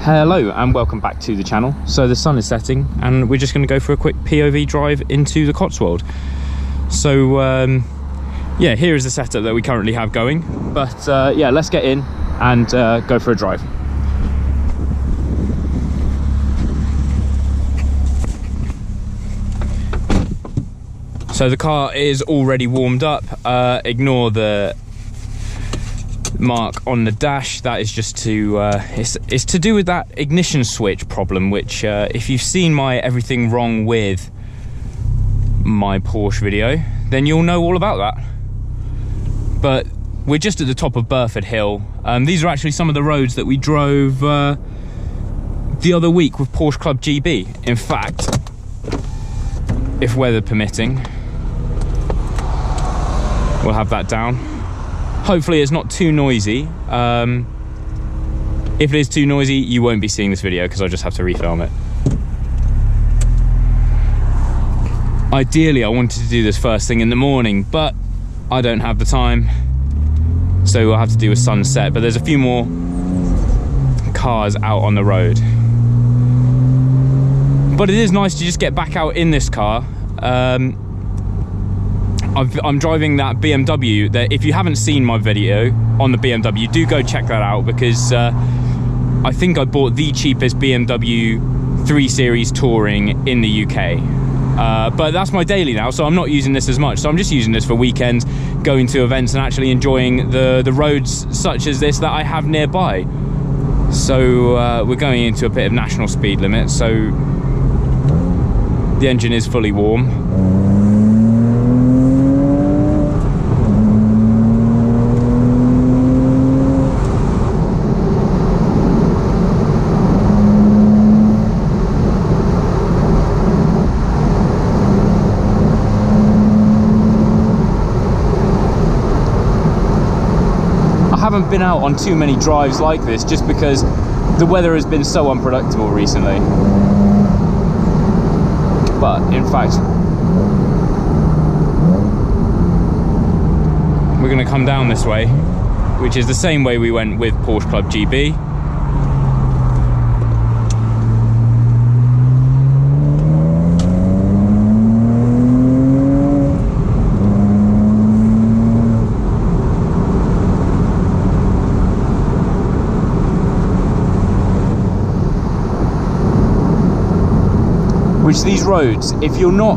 Hello and welcome back to the channel. So the sun is setting and we're just going to go for a quick POV drive into the Cotswold. So yeah, here is the setup that we currently have going, but yeah, let's get in and go for a drive. So the car is already warmed up. Ignore the mark on the dash. That is just to it's to do with that ignition switch problem, which if you've seen my everything wrong with my Porsche video, then you'll know all about that. But we're just at the top of Burford Hill. These are actually some of the roads that we drove the other week with Porsche Club GB. In fact, if weather permitting, we'll have that down. Hopefully it's not too noisy. If it is too noisy, you won't be seeing this video because I'll just have to refilm it. Ideally, I wanted to do this first thing in the morning, but I don't have the time. So we'll have to do a sunset, but there's a few more cars out on the road. But it is nice to just get back out in this car. I'm driving that BMW that, if you haven't seen my video on the BMW, do go check that out, because I think I bought the cheapest BMW 3 Series Touring in the UK. But that's my daily now, so I'm not using this as much. So I'm just using this for weekends, going to events and actually enjoying the roads such as this that I have nearby. So we're going into a bit of national speed limit, so the engine is fully warm. I haven't been out on too many drives like this just because the weather has been so unpredictable recently. But in fact, we're going to come down this way, which is the same way we went with Porsche Club GB. Which these roads, if you're not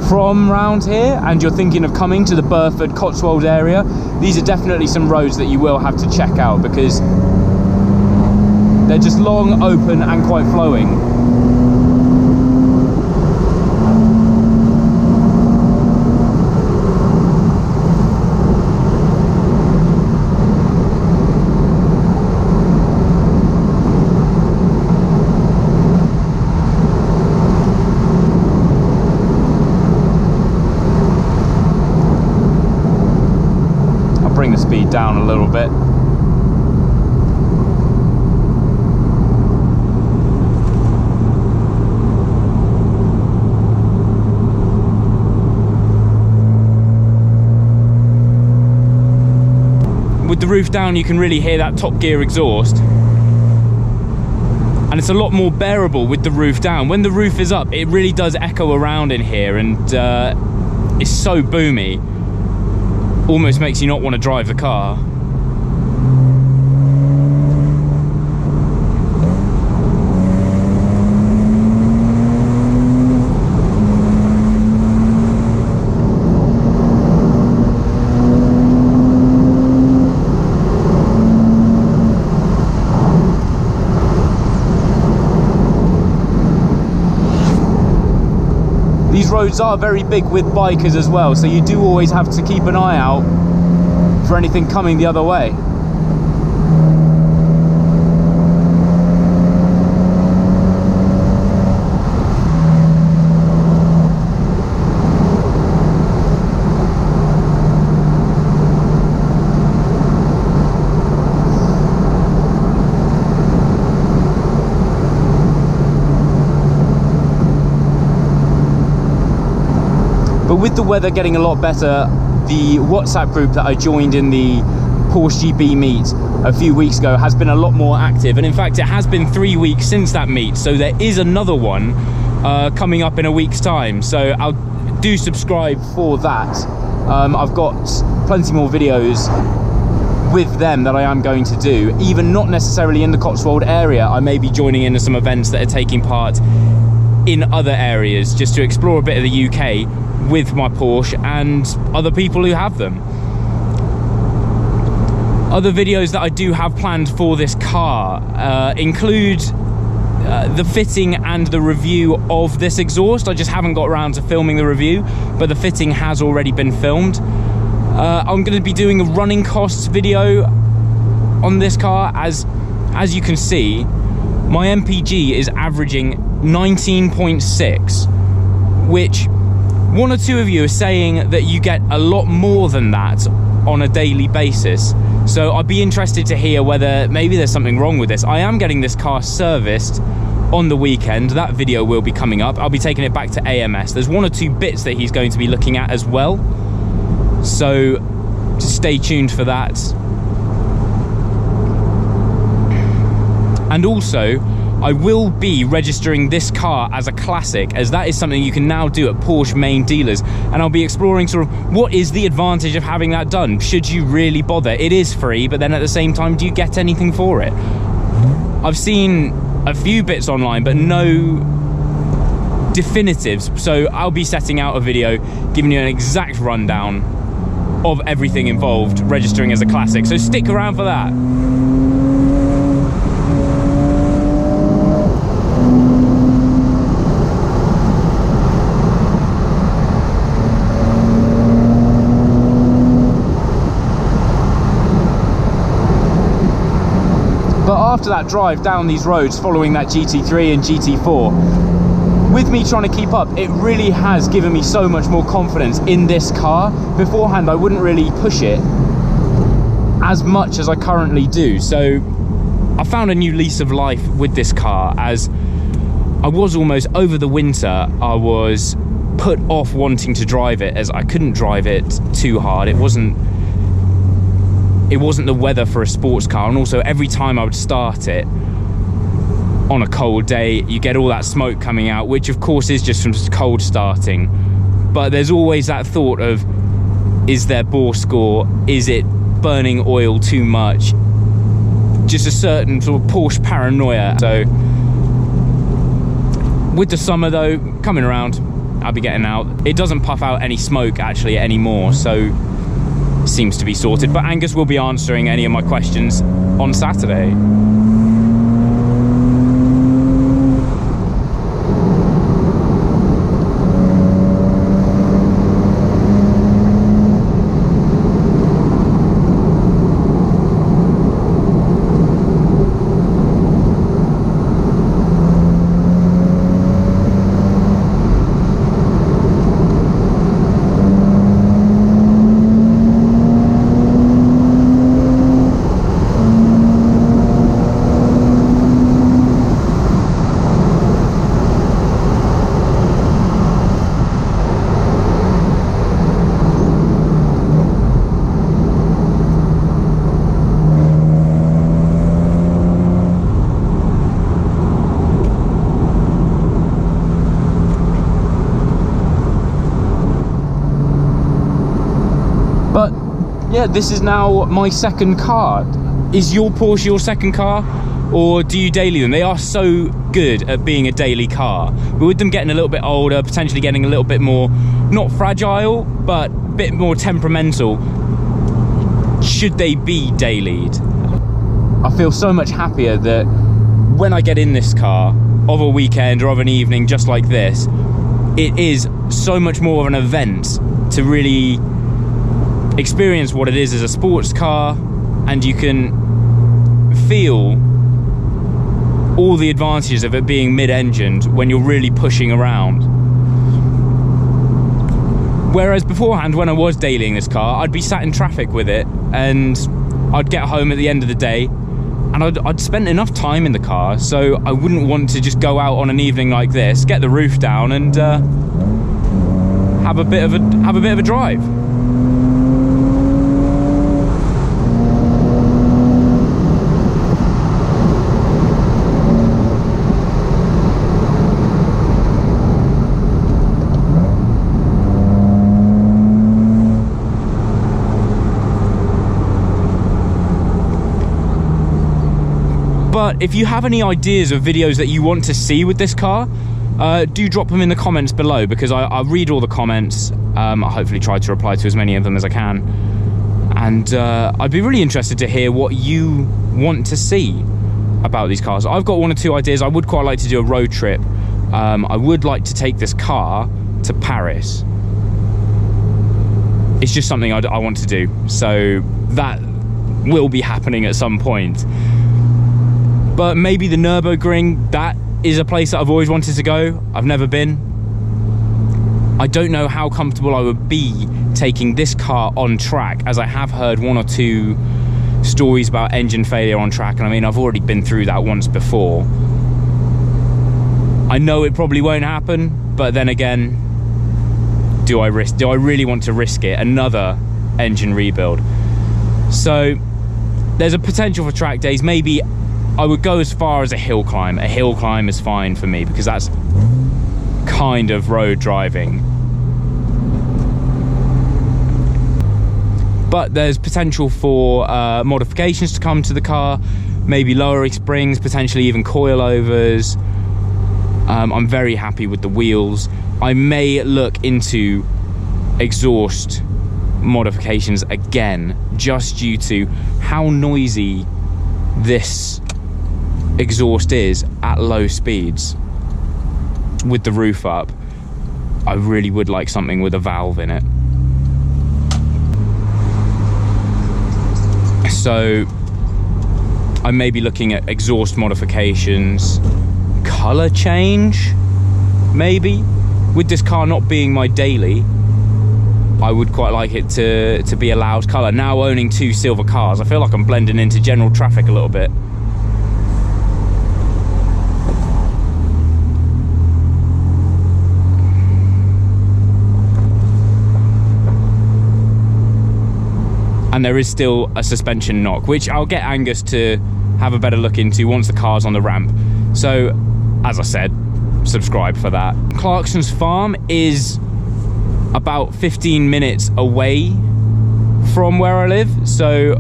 from round here and you're thinking of coming to the Burford Cotswold area, these are definitely some roads that you will have to check out, because they're just long, open and quite flowing. Bring the speed down a little bit. With the roof down, you can really hear that top gear exhaust, and it's a lot more bearable with the roof down. When the roof is up, it really does echo around in here, and it's so boomy. Almost makes you not want to drive the car. These roads are very big with bikers as well, so you do always have to keep an eye out for anything coming the other way. But with the weather getting a lot better, the WhatsApp group that I joined in the Porsche GB meet a few weeks ago has been a lot more active, and in fact it has been 3 weeks since that meet, so there is another one coming up in a week's time, so do subscribe for that. I've got plenty more videos with them that I am going to do, even not necessarily in the Cotswold area. I may be joining into some events that are taking part in other areas, just to explore a bit of the UK with my Porsche and other people who have them. Other videos that I do have planned for this car include the fitting and the review of this exhaust. I just haven't got around to filming the review, but the fitting has already been filmed. I'm going to be doing a running costs video on this car. As you can see, my MPG is averaging 19.6, which one or two of you are saying that you get a lot more than that on a daily basis. So I'd be interested to hear whether maybe there's something wrong with this. I am getting this car serviced on the weekend. That video will be coming up. I'll be taking it back to AMS. There's one or two bits that he's going to be looking at as well, so just stay tuned for that. And also, I will be registering this car as a classic, as that is something you can now do at Porsche main dealers, and I'll be exploring sort of what is the advantage of having that done. Should you really bother? It is free, but then at the same time, do you get anything for it? I've seen a few bits online, but no definitives, so I'll be setting out a video giving you an exact rundown of everything involved registering as a classic, so stick around for that. But after that drive down these roads following that GT3 and GT4, with me trying to keep up, it really has given me so much more confidence in this car. Beforehand, I wouldn't really push it as much as I currently do. So I found a new lease of life with this car, as I was almost, over the winter, I was put off wanting to drive it, as I couldn't drive it too hard. It wasn't the weather for a sports car, and also every time I would start it on a cold day, you get all that smoke coming out, which of course is just from cold starting. But there's always that thought of, is there bore score? Is it burning oil too much? Just a certain sort of Porsche paranoia. So with the summer though coming around, I'll be getting out. It doesn't puff out any smoke actually anymore, so it seems to be sorted. But Angus will be answering any of my questions on Saturday. But yeah, this is now my second car. Is your Porsche your second car, or do you daily them? They are so good at being a daily car, but with them getting a little bit older, potentially getting a little bit more, not fragile, but a bit more temperamental, should they be dailied? I feel so much happier that when I get in this car of a weekend or of an evening just like this, it is so much more of an event to really experience what it is as a sports car, and you can feel all the advantages of it being mid-engined when you're really pushing around. Whereas beforehand, when I was dailying this car, I'd be sat in traffic with it, and I'd get home at the end of the day and I'd spent enough time in the car, so I wouldn't want to just go out on an evening like this, get the roof down and have a bit of a drive. But if you have any ideas of videos that you want to see with this car, do drop them in the comments below, because I read all the comments. I hopefully try to reply to as many of them as I can. And I'd be really interested to hear what you want to see about these cars. I've got one or two ideas. I would quite like to do a road trip. I would like to take this car to Paris. It's just something I want to do. So that will be happening at some point. But maybe the Nürburgring, that is a place that I've always wanted to go. I've never been. I don't know how comfortable I would be taking this car on track, as I have heard one or two stories about engine failure on track, and I mean, I've already been through that once before. I know it probably won't happen, but then again, do I really want to risk it? Another engine rebuild. So there's a potential for track days. Maybe I would go as far as a hill climb. A hill climb is fine for me, because that's kind of road driving. But there's potential for modifications to come to the car, maybe lowering springs, potentially even coilovers. I'm very happy with the wheels. I may look into exhaust modifications again, just due to how noisy this exhaust is at low speeds. With the roof up, I really would like something with a valve in it. So I may be looking at exhaust modifications, color change, maybe. With this car not being my daily, I would quite like it to be a loud color. Now owning two silver cars, I feel like I'm blending into general traffic a little bit. And there is still a suspension knock, which I'll get Angus to have a better look into once the car's on the ramp. So, as I said, subscribe for that. Clarkson's farm is about 15 minutes away from where I live. So,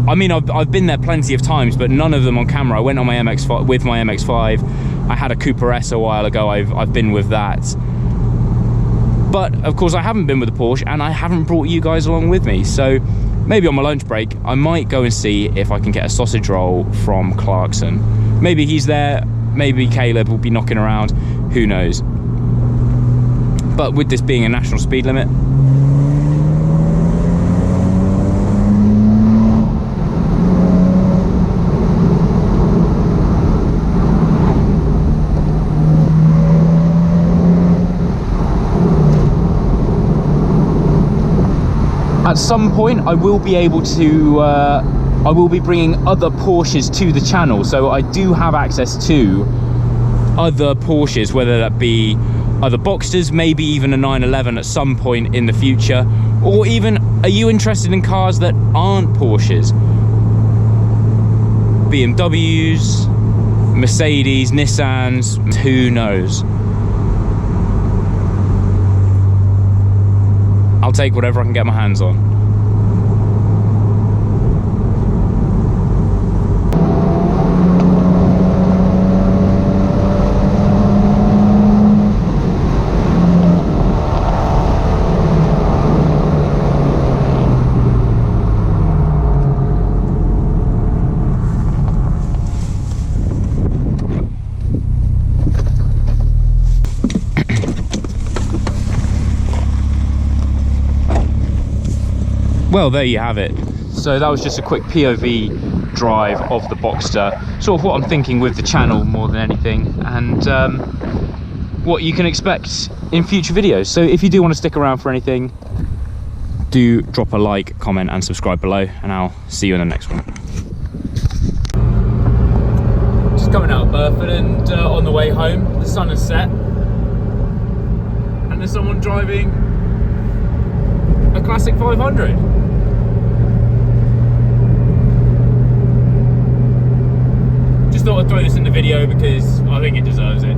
I mean, I've been there plenty of times, but none of them on camera. I went on my MX-5 with my MX-5. I had a Cooper S a while ago. I've been with that. But, of course, I haven't been with the Porsche, and I haven't brought you guys along with me. So maybe on my lunch break, I might go and see if I can get a sausage roll from Clarkson. Maybe he's there, maybe Caleb will be knocking around, who knows. But with this being a national speed limit, at some point I will be able to, I will be bringing other Porsches to the channel, so I do have access to other Porsches, whether that be other Boxsters, maybe even a 911 at some point in the future, or even, are you interested in cars that aren't Porsches? BMWs, Mercedes, Nissans, who knows? I'll take whatever I can get my hands on. Well, there you have it. So that was just a quick POV drive of the Boxster. Sort of what I'm thinking with the channel more than anything, and what you can expect in future videos. So if you do want to stick around for anything, do drop a like, comment and subscribe below, and I'll see you in the next one. Just coming out of Burford, and on the way home, the sun has set, and there's someone driving a classic 500. Just thought I'd throw this in the video because I think it deserves it.